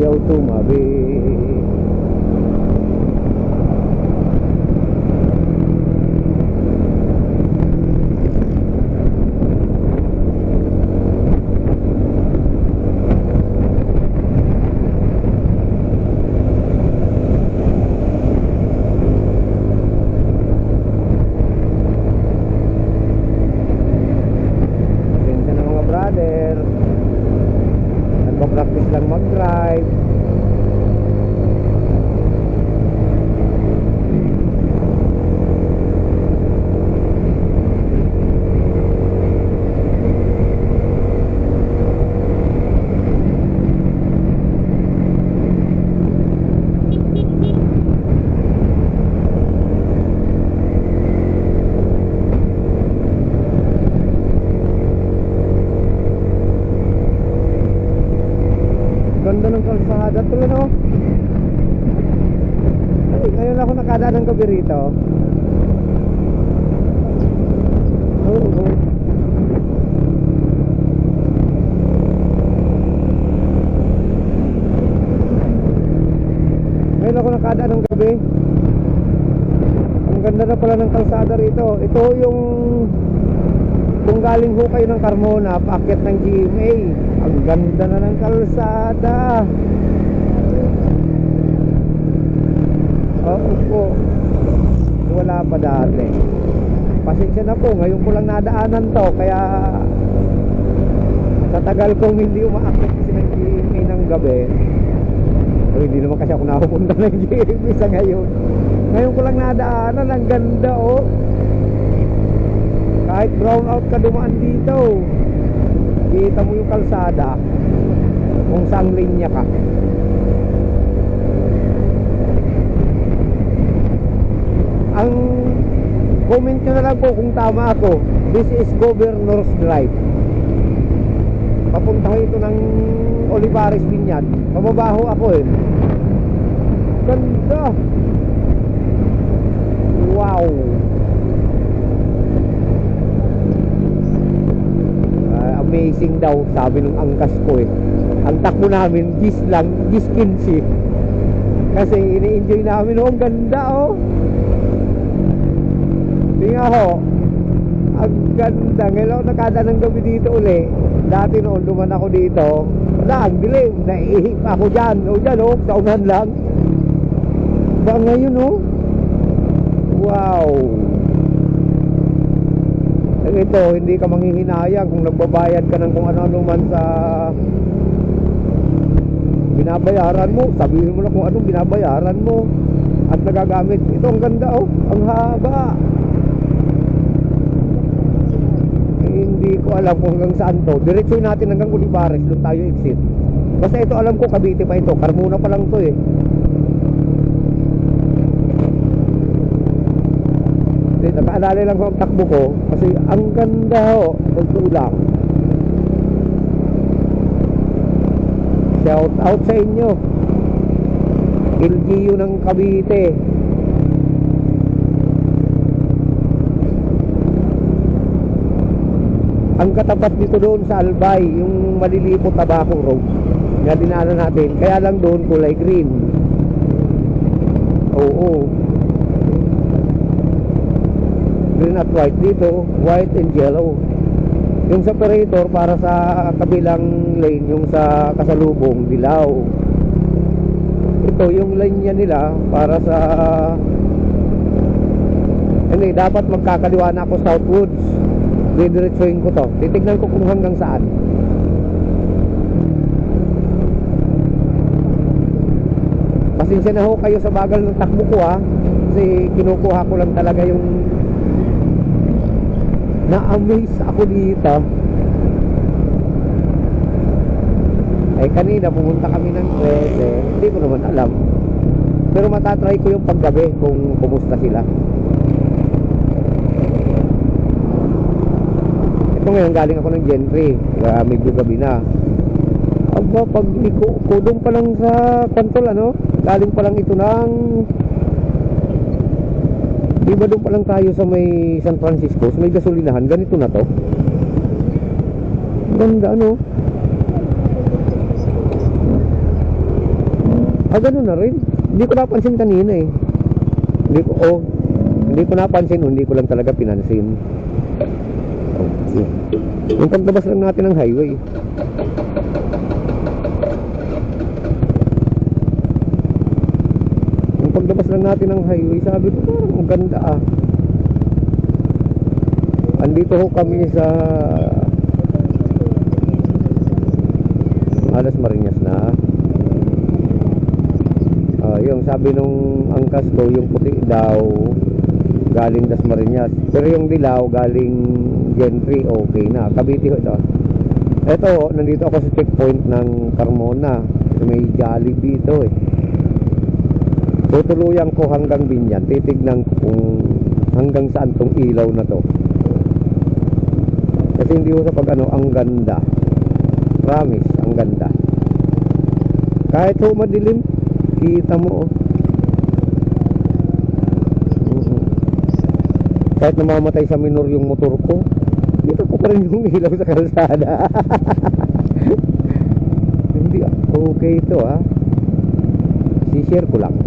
ayaw tumabi. Nagpa-practice lang mag-drive. Ganda ng kalsada tuloy, no? Ay, ngayon ako nakadaan ng gabi rito. Oo. Ngayon ako nakadaan ng gabi. Ang ganda na pala ng kalsada rito. Ito yung kung galing ho kayo ng Carmona, paakyat ng GMA. Ang ganda na ng kalsada. Oo po. Wala pa dati. Pasensya na po, ngayon ko lang nadaanan to. Kaya sa tagal kong hindi umaakyat kasi ng GMA ng gabi. O, hindi naman kasi ako nakapunta ng GMA sa ngayon. Ngayon ko lang nadaanan. Ang ganda, oh. Kahit brown out ka dumaan dito, kita mo yung kalsada kung saan linya ka. Ang comment nyo na lang po kung tama ako. This is Governor's Drive. Papunta ko ito ng Olivares Vineyard. Pababaho ako eh. Ganda. Wow. Amazing daw, sabi ng angkas ko eh. Ang takbo namin, gis lang, gis 15. Kasi ini-enjoy namin, oh, ang ganda, oh. Tingnan ho, ang ganda. Ngayon ako nakadaan ng gabi dito uli. Dati noon, duman ako dito. Wala, ang dilim, naihip ako dyan. O dyan, oh, sa unan lang. Ba ngayon, oh. Wow. Ito, hindi ka manghihinayang kung nagbabayad ka ng kung ano-ano man sa binabayaran mo. Sabihin mo na kung anong binabayaran mo at nagagamit. Ito, ang ganda, oh. Ang haba. Hindi ko alam kung hanggang saan to. Diretsuin natin hanggang Olivares, doon tayo exit. Basta ito, alam ko Cavite pa ito. Carmona pa lang to eh. Nakaalala lang ko ang takbo ko kasi ang ganda, ho. Pagkulang. Shout out sa inyo, LGU ng Cavite. Ang katapat dito doon sa Albay, yung malilipot Tabaco Road na dinaanan natin, kaya lang doon kulay green. Oo, green at white. Dito white and yellow. Yung separator para sa kabilang lane, yung sa kasalubong dilaw. Ito yung linya nila para sa hindi, dapat magkakaliwa na ako southwards. Didiretsuhin ko to. Titignan ko kung hanggang saan. Pasensya na ho kayo sa bagal ng takbo ko, ha. Kasi kinukuha ko lang talaga yung na-amaze ako dito. Eh kanina pumunta kami ng 13. Hindi ko naman alam. Pero matatry ko yung paggabi kung kumusta sila. Ito ngayon galing ako ng Gentry. Kaya medyo gabi na. Aba, pag doon pa lang sa Kantol, ano? Galing pa lang ito ng... Di ba doon pa lang tayo sa may San Francisco, sa may gasolinahan, ganito na to. Ganda, ano? Ganun na rin. Hindi ko napansin kanina eh. Hindi ko napansin, hindi ko lang talaga pinansin. Okay. Yung paglabas lang natin ng highway. Yung paglabas lang natin ng highway, sabi ko parang ang ganda ah. Andito ho kami sa Alas Marinas na. Yung sabi nung angkas ko, yung puti daw galing Das Marinas, pero yung dilaw galing Gentry, okay na. Cavite ho ito. Eto, nandito ako sa checkpoint ng Carmona. May Jollibee ito eh. Tutuluyan ko hanggang Binyan. Titignan ko kung hanggang saan tong ilaw na to. Kasi hindi ko sa pag ano, ang ganda. Promise, ang ganda. Kahit ho madilim, kita mo oh. Kahit namamatay sa minor yung motor ko, dito ko pa rin yung ilaw sa kalsada. Hindi, okay ito ah. Si-share ko lang.